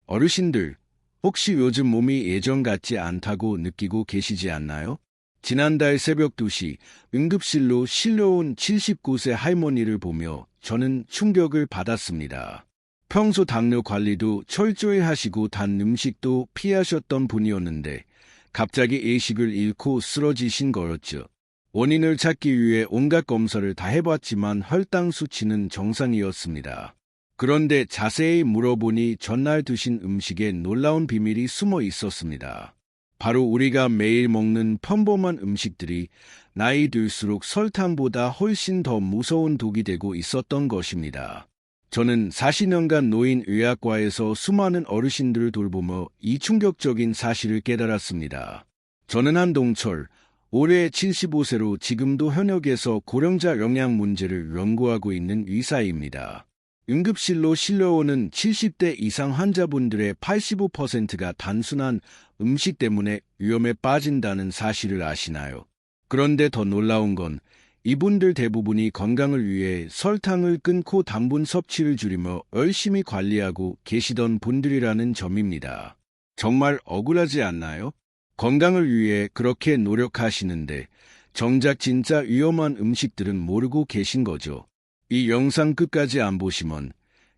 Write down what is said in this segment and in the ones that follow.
어르신들, 혹시 요즘 몸이 예전 같지 않다고 느끼고 계시지 않나요? 지난달 새벽 2시 응급실로 실려온 79세 할머니를 보며 저는 충격을 받았습니다. 평소 당뇨 관리도 철저히 하시고 단 음식도 피하셨던 분이었는데 갑자기 의식을 잃고 쓰러지신 거였죠. 원인을 찾기 위해 온갖 검사를 다 해봤지만 혈당 수치는 정상이었습니다. 그런데 자세히 물어보니 전날 드신 음식에 놀라운 비밀이 숨어 있었습니다. 바로 우리가 매일 먹는 평범한 음식들이 나이 들수록 설탕보다 훨씬 더 무서운 독이 되고 있었던 것입니다. 저는 40년간 노인의학과에서 수많은 어르신들을 돌보며 이 충격적인 사실을 깨달았습니다. 저는 한동철, 올해 75세로 지금도 현역에서 고령자 영양 문제를 연구하고 있는 의사입니다. 응급실로 실려오는 70대 이상 환자분들의 85%가 단순한 음식 때문에 위험에 빠진다는 사실을 아시나요? 그런데 더 놀라운 건 이분들 대부분이 건강을 위해 설탕을 끊고 당분 섭취를 줄이며 열심히 관리하고 계시던 분들이라는 점입니다. 정말 억울하지 않나요? 건강을 위해 그렇게 노력하시는데 정작 진짜 위험한 음식들은 모르고 계신 거죠. 이 영상 끝까지 안 보시면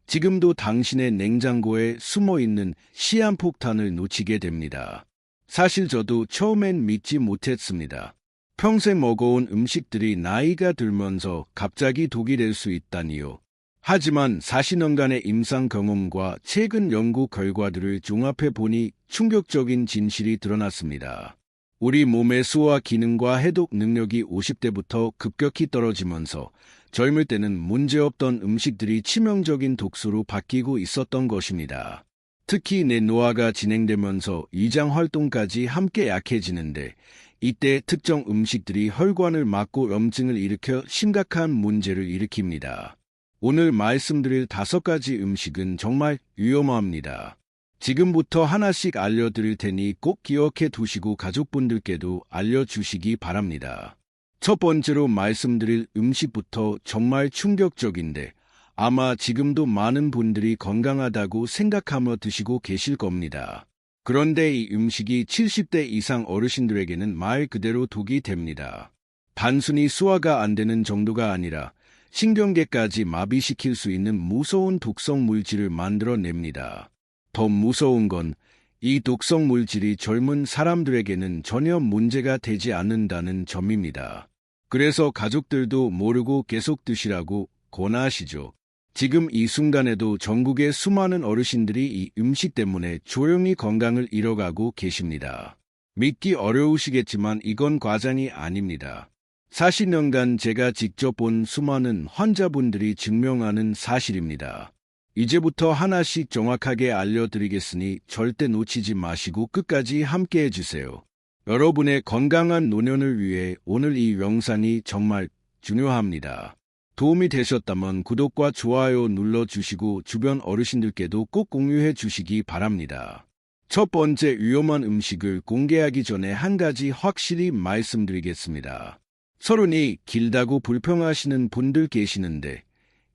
지금도 당신의 냉장고에 숨어있는 시한폭탄을 놓치게 됩니다. 사실 저도 처음엔 믿지 못했습니다. 평생 먹어온 음식들이 나이가 들면서 갑자기 독이 될 수 있다니요. 하지만 40년간의 임상 경험과 최근 연구 결과들을 종합해 보니 충격적인 진실이 드러났습니다. 우리 몸의 소화 기능과 해독 능력이 50대부터 급격히 떨어지면서 젊을 때는 문제없던 음식들이 치명적인 독소로 바뀌고 있었던 것입니다. 특히 뇌노화가 진행되면서 위장 활동까지 함께 약해지는데 이때 특정 음식들이 혈관을 막고 염증을 일으켜 심각한 문제를 일으킵니다. 오늘 말씀드릴 5가지 음식은 정말 위험합니다. 지금부터 하나씩 알려드릴 테니 꼭 기억해 두시고 가족분들께도 알려주시기 바랍니다. 첫 번째로 말씀드릴 음식부터 정말 충격적인데 아마 지금도 많은 분들이 건강하다고 생각하며 드시고 계실 겁니다. 그런데 이 음식이 70대 이상 어르신들에게는 말 그대로 독이 됩니다. 단순히 소화가 안 되는 정도가 아니라 신경계까지 마비시킬 수 있는 무서운 독성 물질을 만들어냅니다. 더 무서운 건 이 독성 물질이 젊은 사람들에게는 전혀 문제가 되지 않는다는 점입니다. 그래서 가족들도 모르고 계속 드시라고 권하시죠. 지금 이 순간에도 전국의 수많은 어르신들이 이 음식 때문에 조용히 건강을 잃어가고 계십니다. 믿기 어려우시겠지만 이건 과장이 아닙니다. 40년간 제가 직접 본 수많은 환자분들이 증명하는 사실입니다. 이제부터 하나씩 정확하게 알려드리겠으니 절대 놓치지 마시고 끝까지 함께해 주세요. 여러분의 건강한 노년을 위해 오늘 이 영상이 정말 중요합니다. 도움이 되셨다면 구독과 좋아요 눌러주시고 주변 어르신들께도 꼭 공유해 주시기 바랍니다. 첫 번째 위험한 음식을 공개하기 전에 한 가지 확실히 말씀드리겠습니다. 서론이 길다고 불평하시는 분들 계시는데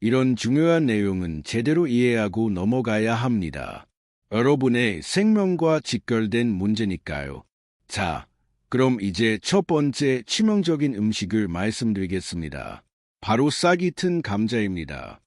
이런 중요한 내용은 제대로 이해하고 넘어가야 합니다. 여러분의 생명과 직결된 문제니까요. 자, 그럼 이제 첫 번째 치명적인 음식을 말씀드리겠습니다. 바로 싹이 튼 감자입니다.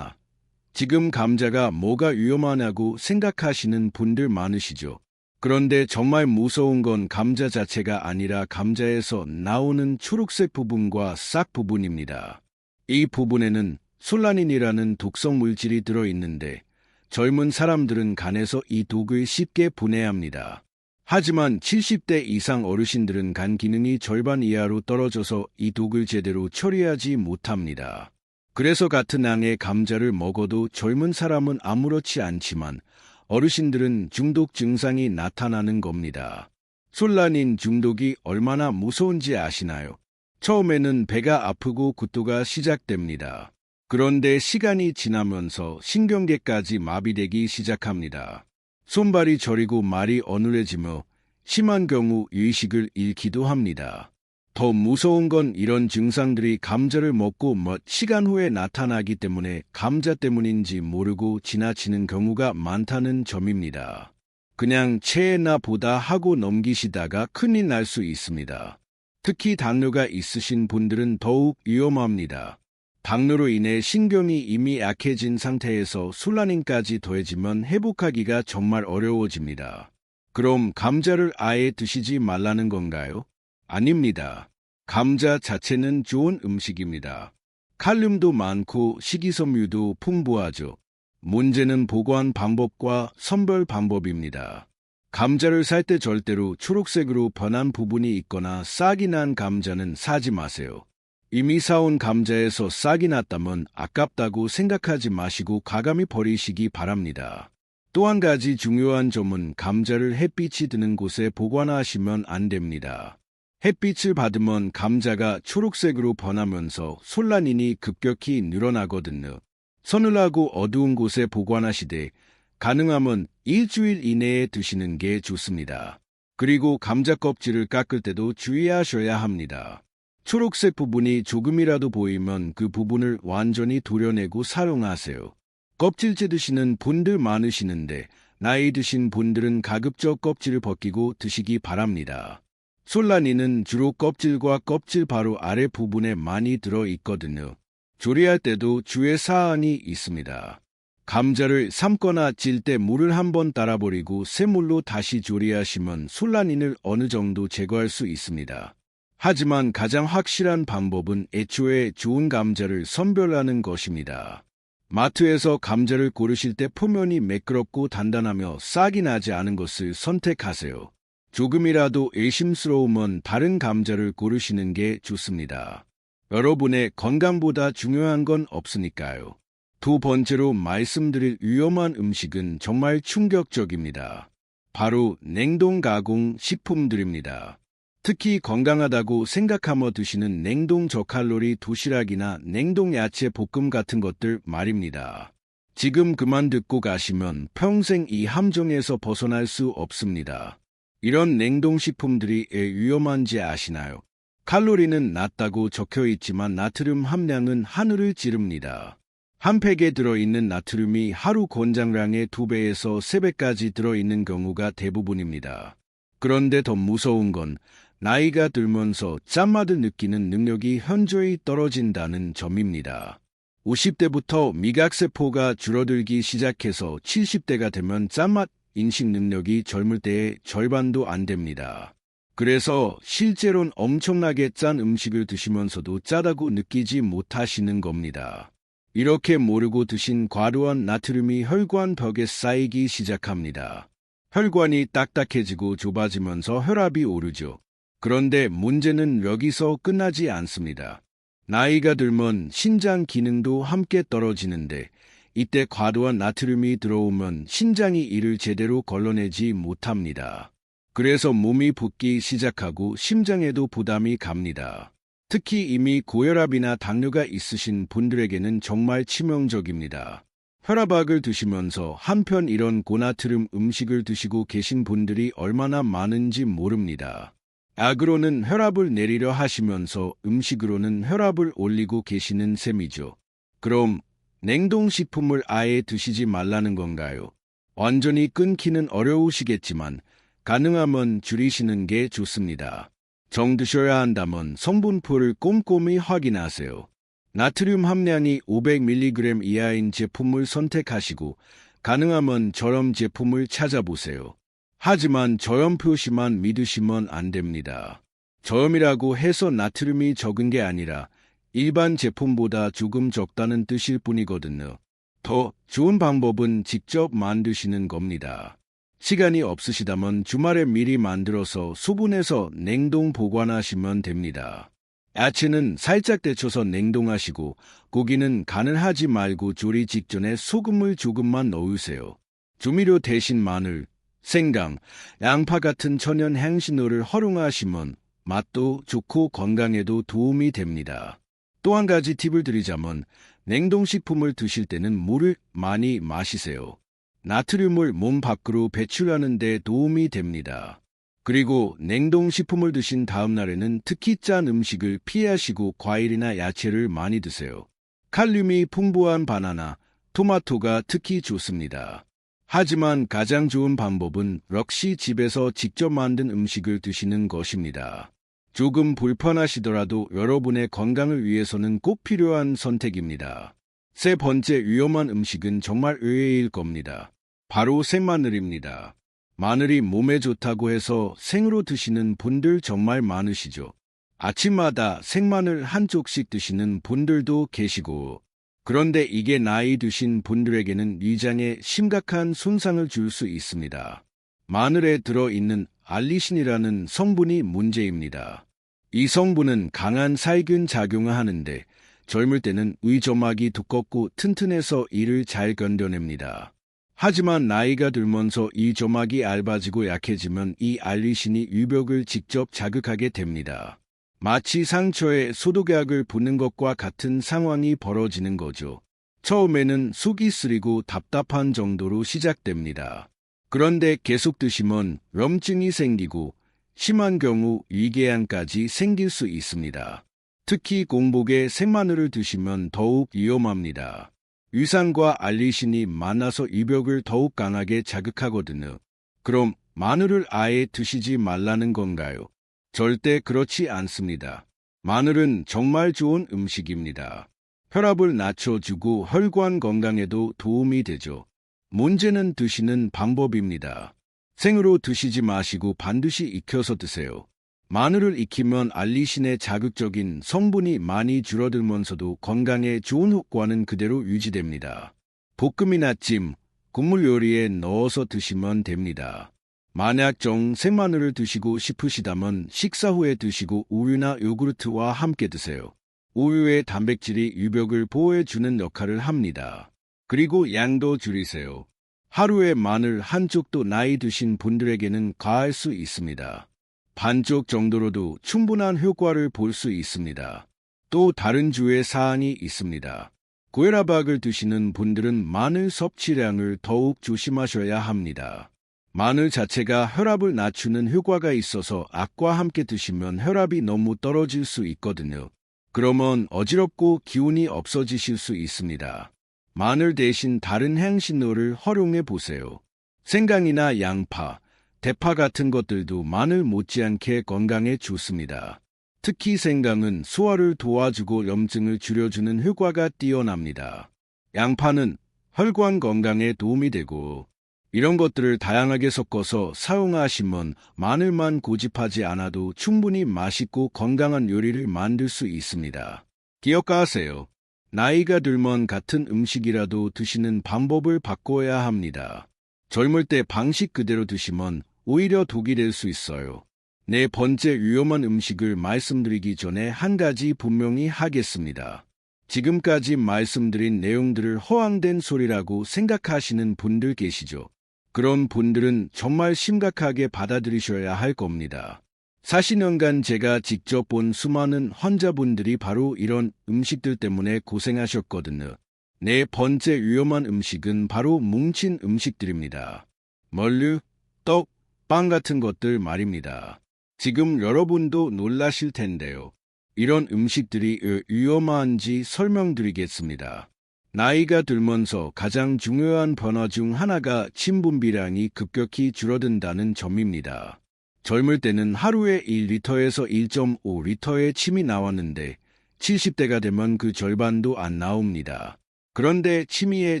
지금 감자가 뭐가 위험하냐고 생각하시는 분들 많으시죠? 그런데 정말 무서운 건 감자 자체가 아니라 감자에서 나오는 초록색 부분과 싹 부분입니다. 이 부분에는 솔라닌이라는 독성 물질이 들어있는데 젊은 사람들은 간에서 이 독을 쉽게 분해합니다. 하지만 70대 이상 어르신들은 간 기능이 절반 이하로 떨어져서 이 독을 제대로 처리하지 못합니다. 그래서 같은 양의 감자를 먹어도 젊은 사람은 아무렇지 않지만 어르신들은 중독 증상이 나타나는 겁니다. 솔라닌 중독이 얼마나 무서운지 아시나요? 처음에는 배가 아프고 구토가 시작됩니다. 그런데 시간이 지나면서 신경계까지 마비되기 시작합니다. 손발이 저리고 말이 어눌해지며 심한 경우 의식을 잃기도 합니다. 더 무서운 건 이런 증상들이 감자를 먹고 몇 시간 후에 나타나기 때문에 감자 때문인지 모르고 지나치는 경우가 많다는 점입니다. 그냥 체해나 보다 하고 넘기시다가 큰일 날 수 있습니다. 특히 당뇨가 있으신 분들은 더욱 위험합니다. 당뇨로 인해 신경이 이미 약해진 상태에서 술라닌까지 더해지면 회복하기가 정말 어려워집니다. 그럼 감자를 아예 드시지 말라는 건가요? 아닙니다. 감자 자체는 좋은 음식입니다. 칼륨도 많고 식이섬유도 풍부하죠. 문제는 보관 방법과 선별 방법입니다. 감자를 살 때 절대로 초록색으로 변한 부분이 있거나 싹이 난 감자는 사지 마세요. 이미 사온 감자에서 싹이 났다면 아깝다고 생각하지 마시고 과감히 버리시기 바랍니다. 또 한 가지 중요한 점은 감자를 햇빛이 드는 곳에 보관하시면 안 됩니다. 햇빛을 받으면 감자가 초록색으로 변하면서 솔라닌이 급격히 늘어나거든요. 서늘하고 어두운 곳에 보관하시되 가능하면 일주일 이내에 드시는 게 좋습니다. 그리고 감자 껍질을 깎을 때도 주의하셔야 합니다. 초록색 부분이 조금이라도 보이면 그 부분을 완전히 도려내고 사용하세요. 껍질째 드시는 분들 많으시는데 나이 드신 분들은 가급적 껍질을 벗기고 드시기 바랍니다. 솔라닌은 주로 껍질과 껍질 바로 아래 부분에 많이 들어있거든요. 조리할 때도 주의 사항이 있습니다. 감자를 삶거나 찔 때 물을 한번 따라버리고 새물로 다시 조리하시면 솔라닌을 어느 정도 제거할 수 있습니다. 하지만 가장 확실한 방법은 애초에 좋은 감자를 선별하는 것입니다. 마트에서 감자를 고르실 때 표면이 매끄럽고 단단하며 싹이 나지 않은 것을 선택하세요. 조금이라도 의심스러우면 다른 감자를 고르시는 게 좋습니다. 여러분의 건강보다 중요한 건 없으니까요. 두 번째로 말씀드릴 위험한 음식은 정말 충격적입니다. 바로 냉동 가공 식품들입니다. 특히 건강하다고 생각하며 드시는 냉동 저칼로리 도시락이나 냉동 야채 볶음 같은 것들 말입니다. 지금 그만 듣고 가시면 평생 이 함정에서 벗어날 수 없습니다. 이런 냉동식품들이 왜 위험한지 아시나요? 칼로리는 낮다고 적혀 있지만 나트륨 함량은 하늘을 찌릅니다. 한 팩에 들어있는 나트륨이 하루 권장량의 2배에서 3배까지 들어있는 경우가 대부분입니다. 그런데 더 무서운 건 나이가 들면서 짠맛을 느끼는 능력이 현저히 떨어진다는 점입니다. 50대부터 미각세포가 줄어들기 시작해서 70대가 되면 짠맛 인식 능력이 젊을 때의 절반도 안 됩니다. 그래서 실제로는 엄청나게 짠 음식을 드시면서도 짜다고 느끼지 못하시는 겁니다. 이렇게 모르고 드신 과도한 나트륨이 혈관 벽에 쌓이기 시작합니다. 혈관이 딱딱해지고 좁아지면서 혈압이 오르죠. 그런데 문제는 여기서 끝나지 않습니다. 나이가 들면 신장 기능도 함께 떨어지는데 이때 과도한 나트륨이 들어오면 신장이 이를 제대로 걸러내지 못합니다. 그래서 몸이 붓기 시작하고 심장에도 부담이 갑니다. 특히 이미 고혈압이나 당뇨가 있으신 분들에게는 정말 치명적입니다. 혈압약을 드시면서 한편 이런 고나트륨 음식을 드시고 계신 분들이 얼마나 많은지 모릅니다. 약으로는 혈압을 내리려 하시면서 음식으로는 혈압을 올리고 계시는 셈이죠. 그럼 냉동식품을 아예 드시지 말라는 건가요? 완전히 끊기는 어려우시겠지만 가능하면 줄이시는 게 좋습니다. 정 드셔야 한다면 성분표를 꼼꼼히 확인하세요. 나트륨 함량이 500mg 이하인 제품을 선택하시고 가능하면 저염 제품을 찾아보세요. 하지만 저염 표시만 믿으시면 안 됩니다. 저염이라고 해서 나트륨이 적은 게 아니라 일반 제품보다 조금 적다는 뜻일 뿐이거든요. 더 좋은 방법은 직접 만드시는 겁니다. 시간이 없으시다면 주말에 미리 만들어서 소분해서 냉동 보관하시면 됩니다. 야채는 살짝 데쳐서 냉동하시고 고기는 간을 하지 말고 조리 직전에 소금을 조금만 넣으세요. 조미료 대신 마늘, 생강, 양파 같은 천연 향신료를 활용하시면 맛도 좋고 건강에도 도움이 됩니다. 또 한 가지 팁을 드리자면 냉동식품을 드실 때는 물을 많이 마시세요. 나트륨을 몸 밖으로 배출하는 데 도움이 됩니다. 그리고 냉동식품을 드신 다음 날에는 특히 짠 음식을 피하시고 과일이나 야채를 많이 드세요. 칼륨이 풍부한 바나나, 토마토가 특히 좋습니다. 하지만 가장 좋은 방법은 역시 집에서 직접 만든 음식을 드시는 것입니다. 조금 불편하시더라도 여러분의 건강을 위해서는 꼭 필요한 선택입니다. 세 번째 위험한 음식은 정말 의외일 겁니다. 바로 생마늘입니다. 마늘이 몸에 좋다고 해서 생으로 드시는 분들 정말 많으시죠. 아침마다 생마늘 한 쪽씩 드시는 분들도 계시고, 그런데 이게 나이 드신 분들에게는 위장에 심각한 손상을 줄 수 있습니다. 마늘에 들어있는 알리신이라는 성분이 문제입니다. 이 성분은 강한 살균 작용을 하는데 젊을 때는 위점막이 두껍고 튼튼해서 이를 잘 견뎌냅니다. 하지만 나이가 들면서 이 점막이 얇아지고 약해지면 이 알리신이 위벽을 직접 자극하게 됩니다. 마치 상처에 소독약을 붓는 것과 같은 상황이 벌어지는 거죠. 처음에는 속이 쓰리고 답답한 정도로 시작됩니다. 그런데 계속 드시면 염증이 생기고 심한 경우 위궤양까지 생길 수 있습니다. 특히 공복에 생마늘을 드시면 더욱 위험합니다. 위산과 알리신이 만나서 위벽을 더욱 강하게 자극하거든요. 그럼 마늘을 아예 드시지 말라는 건가요? 절대 그렇지 않습니다. 마늘은 정말 좋은 음식입니다. 혈압을 낮춰주고 혈관 건강에도 도움이 되죠. 문제는 드시는 방법입니다. 생으로 드시지 마시고 반드시 익혀서 드세요. 마늘을 익히면 알리신의 자극적인 성분이 많이 줄어들면서도 건강에 좋은 효과는 그대로 유지됩니다. 볶음이나 찜, 국물 요리에 넣어서 드시면 됩니다. 만약 생마늘을 드시고 싶으시다면 식사 후에 드시고 우유나 요구르트와 함께 드세요. 우유의 단백질이 위벽을 보호해주는 역할을 합니다. 그리고 양도 줄이세요. 하루에 마늘 한 쪽도 나이 드신 분들에게는 과할 수 있습니다. 반쪽 정도로도 충분한 효과를 볼 수 있습니다. 또 다른 주의 사안이 있습니다. 고혈압약을 드시는 분들은 마늘 섭취량을 더욱 조심하셔야 합니다. 마늘 자체가 혈압을 낮추는 효과가 있어서 약과 함께 드시면 혈압이 너무 떨어질 수 있거든요. 그러면 어지럽고 기운이 없어지실 수 있습니다. 마늘 대신 다른 향신료를 활용해 보세요. 생강이나 양파, 대파 같은 것들도 마늘 못지않게 건강에 좋습니다. 특히 생강은 소화를 도와주고 염증을 줄여주는 효과가 뛰어납니다. 양파는 혈관 건강에 도움이 되고 이런 것들을 다양하게 섞어서 사용하시면 마늘만 고집하지 않아도 충분히 맛있고 건강한 요리를 만들 수 있습니다. 기억하세요. 나이가 들면 같은 음식이라도 드시는 방법을 바꿔야 합니다. 젊을 때 방식 그대로 드시면 오히려 독이 될 수 있어요. 네 번째 위험한 음식을 말씀드리기 전에 한 가지 분명히 하겠습니다. 지금까지 말씀드린 내용들을 허황된 소리라고 생각하시는 분들 계시죠? 그런 분들은 정말 심각하게 받아들이셔야 할 겁니다. 40년간 제가 직접 본 수많은 환자분들이 바로 이런 음식들 때문에 고생하셨거든요. 네 번째 위험한 음식은 바로 뭉친 음식들입니다. 멀류, 떡, 빵 같은 것들 말입니다. 지금 여러분도 놀라실 텐데요. 이런 음식들이 왜 위험한지 설명드리겠습니다. 나이가 들면서 가장 중요한 변화 중 하나가 침 분비량이 급격히 줄어든다는 점입니다. 젊을 때는 하루에 1리터에서 1.5리터의 침이 나왔는데 70대가 되면 그 절반도 안 나옵니다. 그런데 침이 왜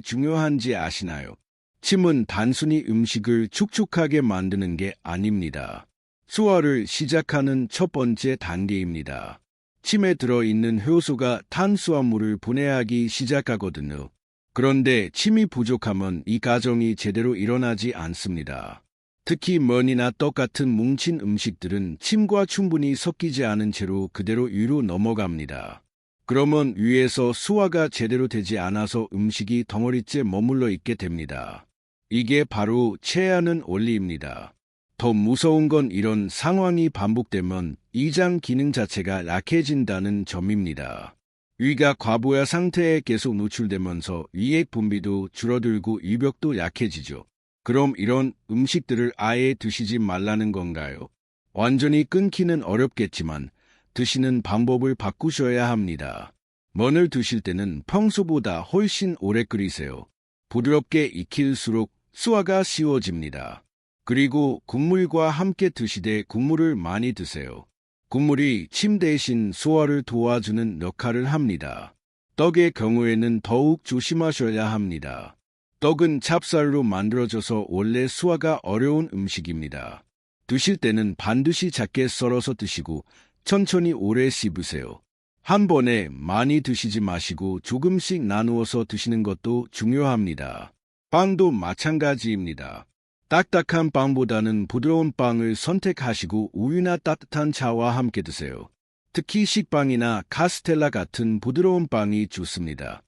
중요한지 아시나요? 침은 단순히 음식을 촉촉하게 만드는 게 아닙니다. 소화를 시작하는 첫 번째 단계입니다. 침에 들어있는 효소가 탄수화물을 분해하기 시작하거든요. 그런데 침이 부족하면 이 과정이 제대로 일어나지 않습니다. 특히 면이나 떡 같은 뭉친 음식들은 침과 충분히 섞이지 않은 채로 그대로 위로 넘어갑니다. 그러면 위에서 소화가 제대로 되지 않아서 음식이 덩어리째 머물러 있게 됩니다. 이게 바로 체하는 원리입니다. 더 무서운 건 이런 상황이 반복되면 위장 기능 자체가 약해진다는 점입니다. 위가 과부하 상태에 계속 노출되면서 위액 분비도 줄어들고 위벽도 약해지죠. 그럼 이런 음식들을 아예 드시지 말라는 건가요? 완전히 끊기는 어렵겠지만 드시는 방법을 바꾸셔야 합니다. 면을 드실 때는 평소보다 훨씬 오래 끓이세요. 부드럽게 익힐수록 소화가 쉬워집니다. 그리고 국물과 함께 드시되 국물을 많이 드세요. 국물이 침 대신 소화를 도와주는 역할을 합니다. 떡의 경우에는 더욱 조심하셔야 합니다. 떡은 찹쌀로 만들어져서 원래 소화가 어려운 음식입니다. 드실 때는 반드시 작게 썰어서 드시고 천천히 오래 씹으세요. 한 번에 많이 드시지 마시고 조금씩 나누어서 드시는 것도 중요합니다. 빵도 마찬가지입니다. 딱딱한 빵보다는 부드러운 빵을 선택하시고 우유나 따뜻한 차와 함께 드세요. 특히 식빵이나 카스텔라 같은 부드러운 빵이 좋습니다.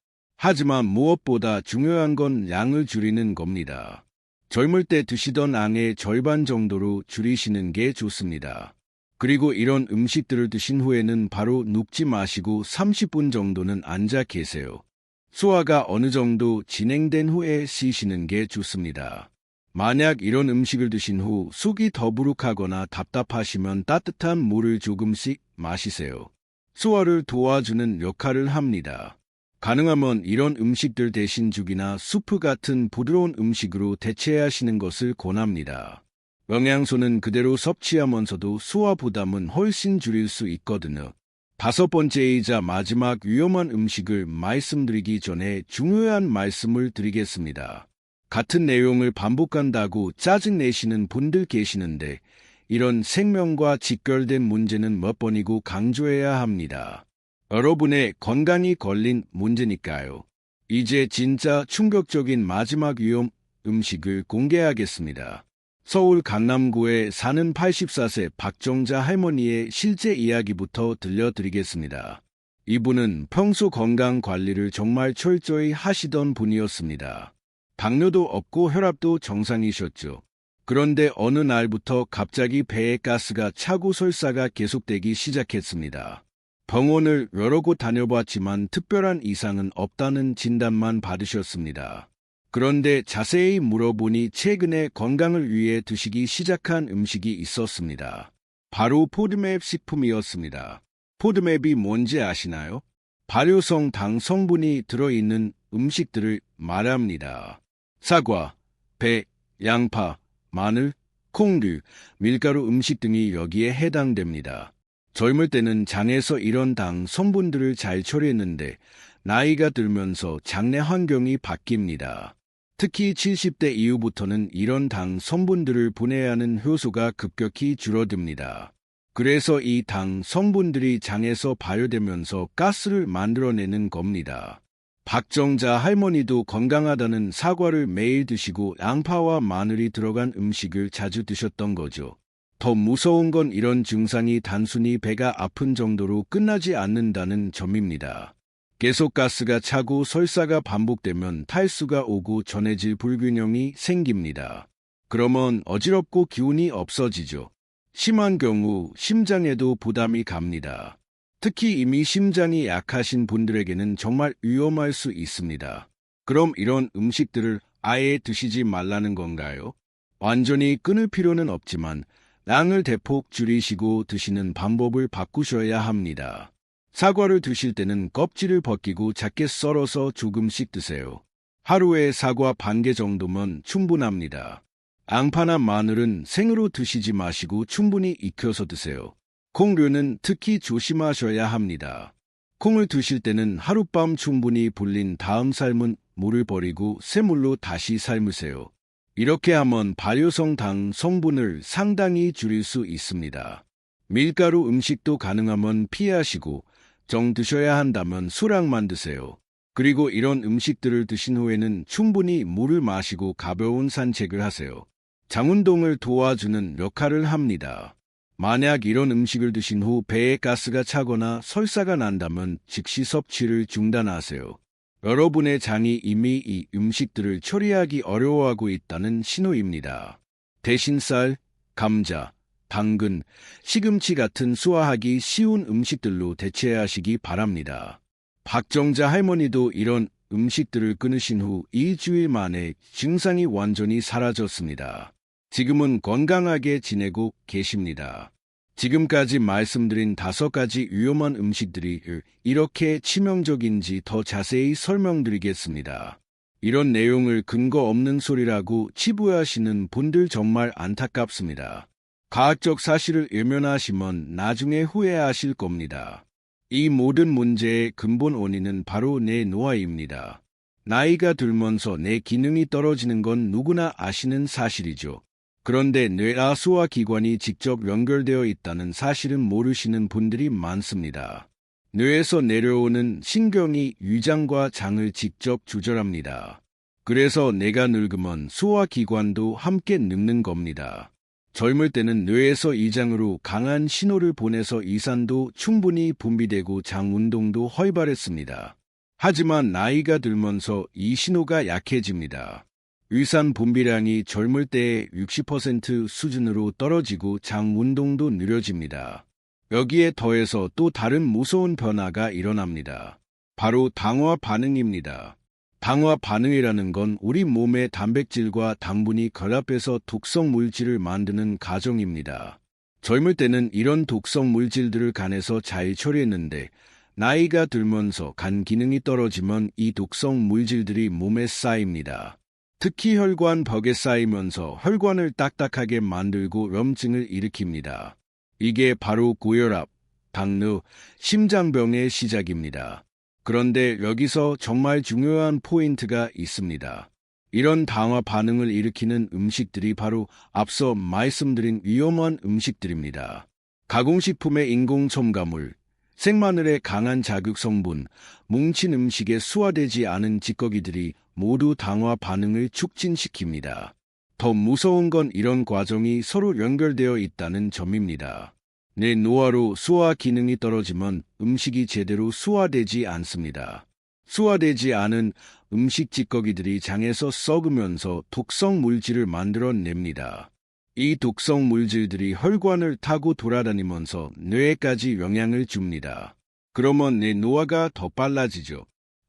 하지만 무엇보다 중요한 건 양을 줄이는 겁니다. 젊을 때 드시던 양의 절반 정도로 줄이시는 게 좋습니다. 그리고 이런 음식들을 드신 후에는 바로 눕지 마시고 30분 정도는 앉아 계세요. 소화가 어느 정도 진행된 후에 쉬시는 게 좋습니다. 만약 이런 음식을 드신 후 속이 더부룩하거나 답답하시면 따뜻한 물을 조금씩 마시세요. 소화를 도와주는 역할을 합니다. 가능하면 이런 음식들 대신 죽이나 수프 같은 부드러운 음식으로 대체하시는 것을 권합니다. 영양소는 그대로 섭취하면서도 소화 부담은 훨씬 줄일 수 있거든요. 다섯 번째이자 마지막 위험한 음식을 말씀드리기 전에 중요한 말씀을 드리겠습니다. 같은 내용을 반복한다고 짜증내시는 분들 계시는데 이런 생명과 직결된 문제는 몇 번이고 강조해야 합니다. 여러분의 건강이 걸린 문제니까요. 이제 진짜 충격적인 마지막 위험 음식을 공개하겠습니다. 서울 강남구에 사는 84세 박정자 할머니의 실제 이야기부터 들려드리겠습니다. 이분은 평소 건강 관리를 정말 철저히 하시던 분이었습니다. 당뇨도 없고 혈압도 정상이셨죠. 그런데 어느 날부터 갑자기 배에 가스가 차고 설사가 계속되기 시작했습니다. 병원을 여러 곳 다녀봤지만 특별한 이상은 없다는 진단만 받으셨습니다. 그런데 자세히 물어보니 최근에 건강을 위해 드시기 시작한 음식이 있었습니다. 바로 포드맵 식품이었습니다. 포드맵이 뭔지 아시나요? 발효성 당 성분이 들어있는 음식들을 말합니다. 사과, 배, 양파, 마늘, 콩류, 밀가루 음식 등이 여기에 해당됩니다. 젊을 때는 장에서 이런 당 성분들을 잘 처리했는데 나이가 들면서 장내 환경이 바뀝니다. 특히 70대 이후부터는 이런 당 성분들을 분해하는 효소가 급격히 줄어듭니다. 그래서 이 당 성분들이 장에서 발효되면서 가스를 만들어내는 겁니다. 박정자 할머니도 건강하다는 사과를 매일 드시고 양파와 마늘이 들어간 음식을 자주 드셨던 거죠. 더 무서운 건 이런 증상이 단순히 배가 아픈 정도로 끝나지 않는다는 점입니다. 계속 가스가 차고 설사가 반복되면 탈수가 오고 전해질 불균형이 생깁니다. 그러면 어지럽고 기운이 없어지죠. 심한 경우 심장에도 부담이 갑니다. 특히 이미 심장이 약하신 분들에게는 정말 위험할 수 있습니다. 그럼 이런 음식들을 아예 드시지 말라는 건가요? 완전히 끊을 필요는 없지만 양을 대폭 줄이시고 드시는 방법을 바꾸셔야 합니다. 사과를 드실 때는 껍질을 벗기고 작게 썰어서 조금씩 드세요. 하루에 사과 반 개 정도면 충분합니다. 양파나 마늘은 생으로 드시지 마시고 충분히 익혀서 드세요. 콩류는 특히 조심하셔야 합니다. 콩을 드실 때는 하룻밤 충분히 불린 다음 삶은 물을 버리고 새물로 다시 삶으세요. 이렇게 하면 발효성 당 성분을 상당히 줄일 수 있습니다. 밀가루 음식도 가능하면 피하시고 정 드셔야 한다면 소량만 드세요. 그리고 이런 음식들을 드신 후에는 충분히 물을 마시고 가벼운 산책을 하세요. 장운동을 도와주는 역할을 합니다. 만약 이런 음식을 드신 후 배에 가스가 차거나 설사가 난다면 즉시 섭취를 중단하세요. 여러분의 장이 이미 이 음식들을 처리하기 어려워하고 있다는 신호입니다. 대신 쌀, 감자, 당근, 시금치 같은 소화하기 쉬운 음식들로 대체하시기 바랍니다. 박정자 할머니도 이런 음식들을 끊으신 후 일주일 만에 증상이 완전히 사라졌습니다. 지금은 건강하게 지내고 계십니다. 지금까지 말씀드린 5가지 위험한 음식들이 이렇게 치명적인지 더 자세히 설명드리겠습니다. 이런 내용을 근거 없는 소리라고 치부하시는 분들 정말 안타깝습니다. 과학적 사실을 외면하시면 나중에 후회하실 겁니다. 이 모든 문제의 근본 원인은 바로 내 노화입니다. 나이가 들면서 내 기능이 떨어지는 건 누구나 아시는 사실이죠. 그런데 뇌와 소화기관이 직접 연결되어 있다는 사실은 모르시는 분들이 많습니다. 뇌에서 내려오는 신경이 위장과 장을 직접 조절합니다. 그래서 뇌가 늙으면 소화기관도 함께 늙는 겁니다. 젊을 때는 뇌에서 위장으로 강한 신호를 보내서 이산도 충분히 분비되고 장 운동도 활발했습니다. 하지만 나이가 들면서 이 신호가 약해집니다. 위산 분비량이 젊을 때의 60% 수준으로 떨어지고 장 운동도 느려집니다. 여기에 더해서 또 다른 무서운 변화가 일어납니다. 바로 당화 반응입니다. 당화 반응이라는 건 우리 몸의 단백질과 당분이 결합해서 독성 물질을 만드는 과정입니다. 젊을 때는 이런 독성 물질들을 간에서 잘 처리했는데 나이가 들면서 간 기능이 떨어지면 이 독성 물질들이 몸에 쌓입니다. 특히 혈관 벽에 쌓이면서 혈관을 딱딱하게 만들고 염증을 일으킵니다. 이게 바로 고혈압, 당뇨, 심장병의 시작입니다. 그런데 여기서 정말 중요한 포인트가 있습니다. 이런 당화 반응을 일으키는 음식들이 바로 앞서 말씀드린 위험한 음식들입니다. 가공식품의 인공 첨가물, 생마늘의 강한 자극 성분, 뭉친 음식에 수화되지 않은 찌꺼기들이 모두 당화 반응을 촉진시킵니다. 더 무서운 건 이런 과정이 서로 연결되어 있다는 점입니다. 내 노화로 소화 기능이 떨어지면 음식이 제대로 소화되지 않습니다. 소화되지 않은 음식 찌꺼기들이 장에서 썩으면서 독성 물질을 만들어냅니다. 이 독성 물질들이 혈관을 타고 돌아다니면서 뇌에까지 영향을 줍니다. 그러면 내 노화가 더 빨라지죠.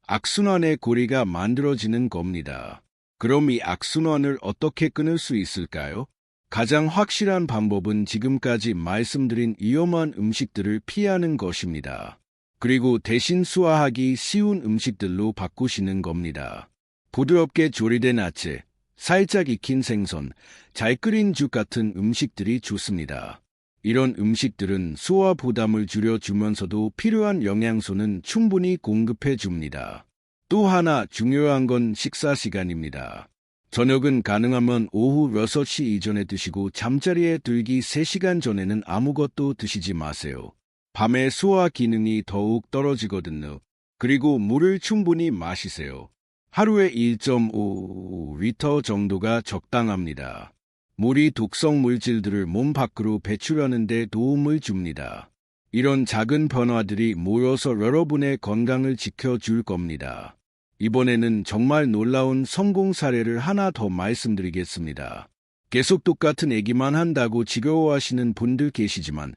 악순환의 고리가 만들어지는 겁니다. 그럼 이 악순환을 어떻게 끊을 수 있을까요? 가장 확실한 방법은 지금까지 말씀드린 위험한 음식들을 피하는 것입니다. 그리고 대신 소화하기 쉬운 음식들로 바꾸시는 겁니다. 부드럽게 조리된 야채, 살짝 익힌 생선, 잘 끓인 죽 같은 음식들이 좋습니다. 이런 음식들은 소화 부담을 줄여주면서도 필요한 영양소는 충분히 공급해 줍니다. 또 하나 중요한 건 식사 시간입니다. 저녁은 가능하면 오후 6시 이전에 드시고 잠자리에 들기 3시간 전에는 아무것도 드시지 마세요. 밤에 소화 기능이 더욱 떨어지거든요. 그리고 물을 충분히 마시세요. 하루에 1.5리터 정도가 적당합니다. 물이 독성 물질들을 몸 밖으로 배출하는 데 도움을 줍니다. 이런 작은 변화들이 모여서 여러분의 건강을 지켜줄 겁니다. 이번에는 정말 놀라운 성공 사례를 하나 더 말씀드리겠습니다. 계속 똑같은 얘기만 한다고 지겨워하시는 분들 계시지만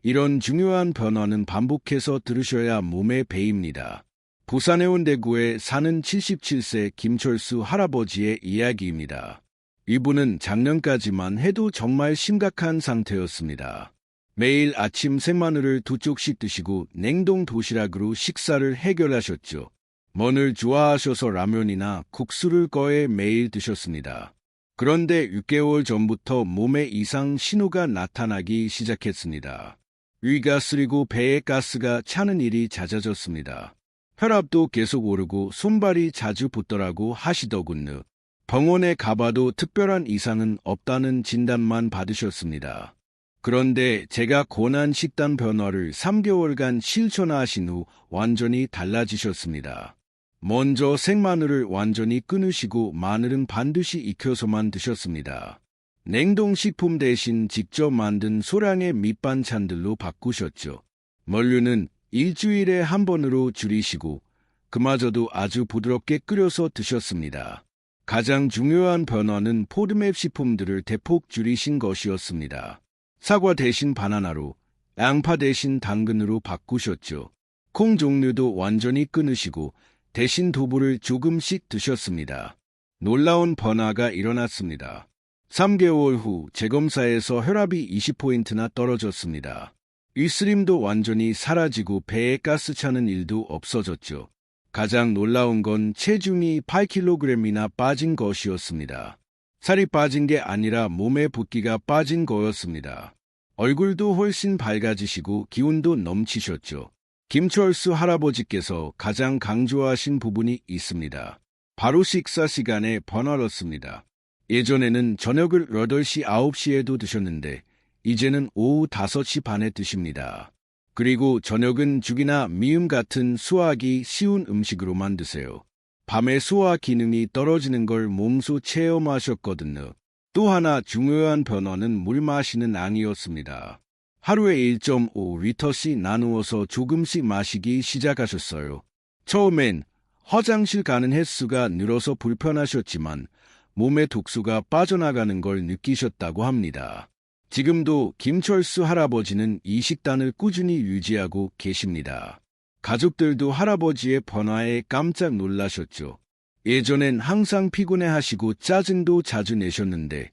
이런 중요한 변화는 반복해서 들으셔야 몸에 배입니다. 부산 해운대구에 사는 77세 김철수 할아버지의 이야기입니다. 이분은 작년까지만 해도 정말 심각한 상태였습니다. 매일 아침 생마늘을 2쪽씩 드시고 냉동 도시락으로 식사를 해결하셨죠. 면을 좋아하셔서 라면이나 국수를 거의 매일 드셨습니다. 그런데 6개월 전부터 몸에 이상 신호가 나타나기 시작했습니다. 위가 쓰리고 배에 가스가 차는 일이 잦아졌습니다. 혈압도 계속 오르고 손발이 자주 붓더라고 하시더군요. 병원에 가봐도 특별한 이상은 없다는 진단만 받으셨습니다. 그런데 제가 권한 식단 변화를 3개월간 실천하신 후 완전히 달라지셨습니다. 먼저 생마늘을 완전히 끊으시고 마늘은 반드시 익혀서만 드셨습니다. 냉동식품 대신 직접 만든 소량의 밑반찬들로 바꾸셨죠. 면류는 일주일에 한 번으로 줄이시고 그마저도 아주 부드럽게 끓여서 드셨습니다. 가장 중요한 변화는 포드맵 식품들을 대폭 줄이신 것이었습니다. 사과 대신 바나나로, 양파 대신 당근으로 바꾸셨죠. 콩 종류도 완전히 끊으시고 대신 두부를 조금씩 드셨습니다. 놀라운 변화가 일어났습니다. 3개월 후 재검사에서 혈압이 20포인트나 떨어졌습니다. 위스림도 완전히 사라지고 배에 가스 차는 일도 없어졌죠. 가장 놀라운 건 체중이 8kg이나 빠진 것이었습니다. 살이 빠진 게 아니라 몸에 붓기가 빠진 거였습니다. 얼굴도 훨씬 밝아지시고 기운도 넘치셨죠. 김철수 할아버지께서 가장 강조하신 부분이 있습니다. 바로 식사 시간에 변화였습니다. 예전에는 저녁을 8시, 9시에도 드셨는데 이제는 오후 5시 반에 드십니다. 그리고 저녁은 죽이나 미음 같은 소화하기 쉬운 음식으로만 드세요. 밤에 소화 기능이 떨어지는 걸 몸소 체험하셨거든요. 또 하나 중요한 변화는 물 마시는 양이었습니다. 하루에 1.5리터씩 나누어서 조금씩 마시기 시작하셨어요. 처음엔 화장실 가는 횟수가 늘어서 불편하셨지만 몸의 독소가 빠져나가는 걸 느끼셨다고 합니다. 지금도 김철수 할아버지는 이 식단을 꾸준히 유지하고 계십니다. 가족들도 할아버지의 변화에 깜짝 놀라셨죠. 예전엔 항상 피곤해하시고 짜증도 자주 내셨는데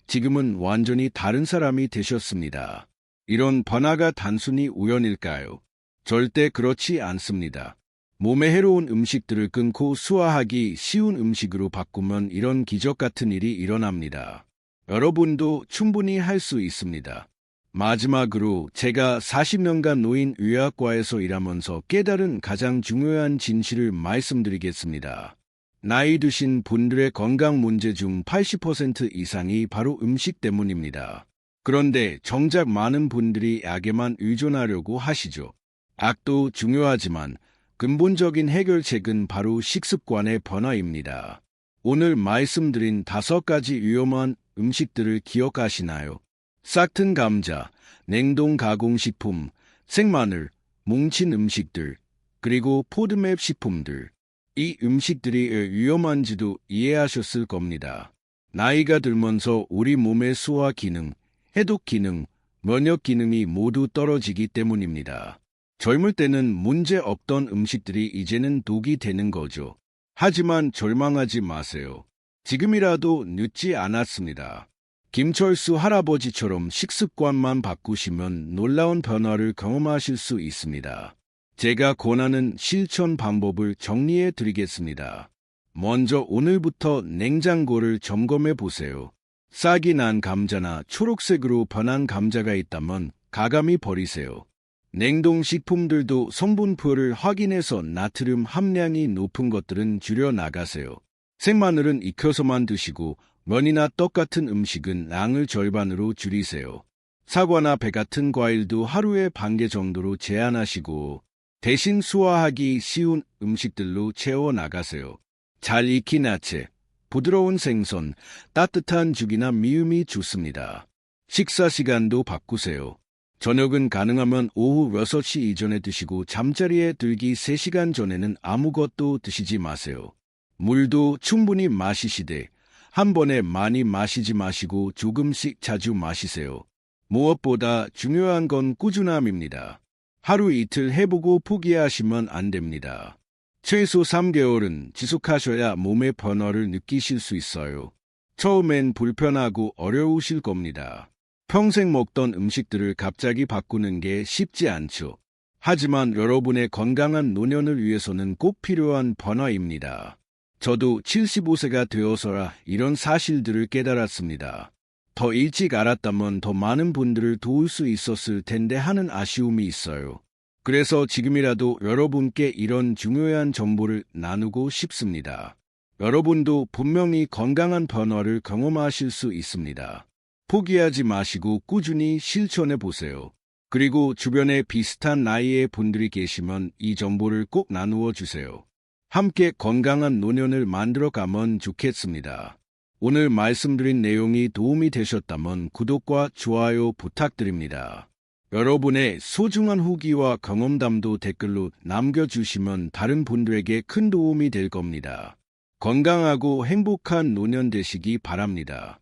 지금은 완전히 다른 사람이 되셨습니다. 이런 변화가 단순히 우연일까요? 절대 그렇지 않습니다. 몸에 해로운 음식들을 끊고 소화하기 쉬운 음식으로 바꾸면 이런 기적 같은 일이 일어납니다. 여러분도 충분히 할 수 있습니다. 마지막으로 제가 40년간 노인의학과에서 일하면서 깨달은 가장 중요한 진실을 말씀드리겠습니다. 나이 드신 분들의 건강 문제 중 80% 이상이 바로 음식 때문입니다. 그런데 정작 많은 분들이 약에만 의존하려고 하시죠. 약도 중요하지만 근본적인 해결책은 바로 식습관의 변화입니다. 오늘 말씀드린 5가지 위험한 음식들을 기억하시나요? 싹튼 감자, 냉동 가공식품, 생마늘, 뭉친 음식들, 그리고 포드맵 식품들. 이 음식들이 왜 위험한지도 이해하셨을 겁니다. 나이가 들면서 우리 몸의 소화 기능, 해독 기능, 면역 기능이 모두 떨어지기 때문입니다. 젊을 때는 문제 없던 음식들이 이제는 독이 되는 거죠. 하지만 절망하지 마세요. 지금이라도 늦지 않았습니다. 김철수 할아버지처럼 식습관만 바꾸시면 놀라운 변화를 경험하실 수 있습니다. 제가 권하는 실천 방법을 정리해 드리겠습니다. 먼저 오늘부터 냉장고를 점검해 보세요. 싹이 난 감자나 초록색으로 변한 감자가 있다면 가감히 버리세요. 냉동식품들도 성분표를 확인해서 나트륨 함량이 높은 것들은 줄여 나가세요. 생마늘은 익혀서만 드시고 면이나 떡 같은 음식은 양을 절반으로 줄이세요. 사과나 배 같은 과일도 하루에 반 개 정도로 제한하시고 대신 소화하기 쉬운 음식들로 채워 나가세요. 잘 익힌 야채, 부드러운 생선, 따뜻한 죽이나 미음이 좋습니다. 식사 시간도 바꾸세요. 저녁은 가능하면 오후 6시 이전에 드시고 잠자리에 들기 3시간 전에는 아무것도 드시지 마세요. 물도 충분히 마시시되 한 번에 많이 마시지 마시고 조금씩 자주 마시세요. 무엇보다 중요한 건 꾸준함입니다. 하루 이틀 해보고 포기하시면 안 됩니다. 최소 3개월은 지속하셔야 몸의 변화를 느끼실 수 있어요. 처음엔 불편하고 어려우실 겁니다. 평생 먹던 음식들을 갑자기 바꾸는 게 쉽지 않죠. 하지만 여러분의 건강한 노년을 위해서는 꼭 필요한 변화입니다. 저도 75세가 되어서야 이런 사실들을 깨달았습니다. 더 일찍 알았다면 더 많은 분들을 도울 수 있었을 텐데 하는 아쉬움이 있어요. 그래서 지금이라도 여러분께 이런 중요한 정보를 나누고 싶습니다. 여러분도 분명히 건강한 변화를 경험하실 수 있습니다. 포기하지 마시고 꾸준히 실천해 보세요. 그리고 주변에 비슷한 나이의 분들이 계시면 이 정보를 꼭 나누어 주세요. 함께 건강한 노년을 만들어 가면 좋겠습니다. 오늘 말씀드린 내용이 도움이 되셨다면 구독과 좋아요 부탁드립니다. 여러분의 소중한 후기와 경험담도 댓글로 남겨주시면 다른 분들에게 큰 도움이 될 겁니다. 건강하고 행복한 노년 되시기 바랍니다.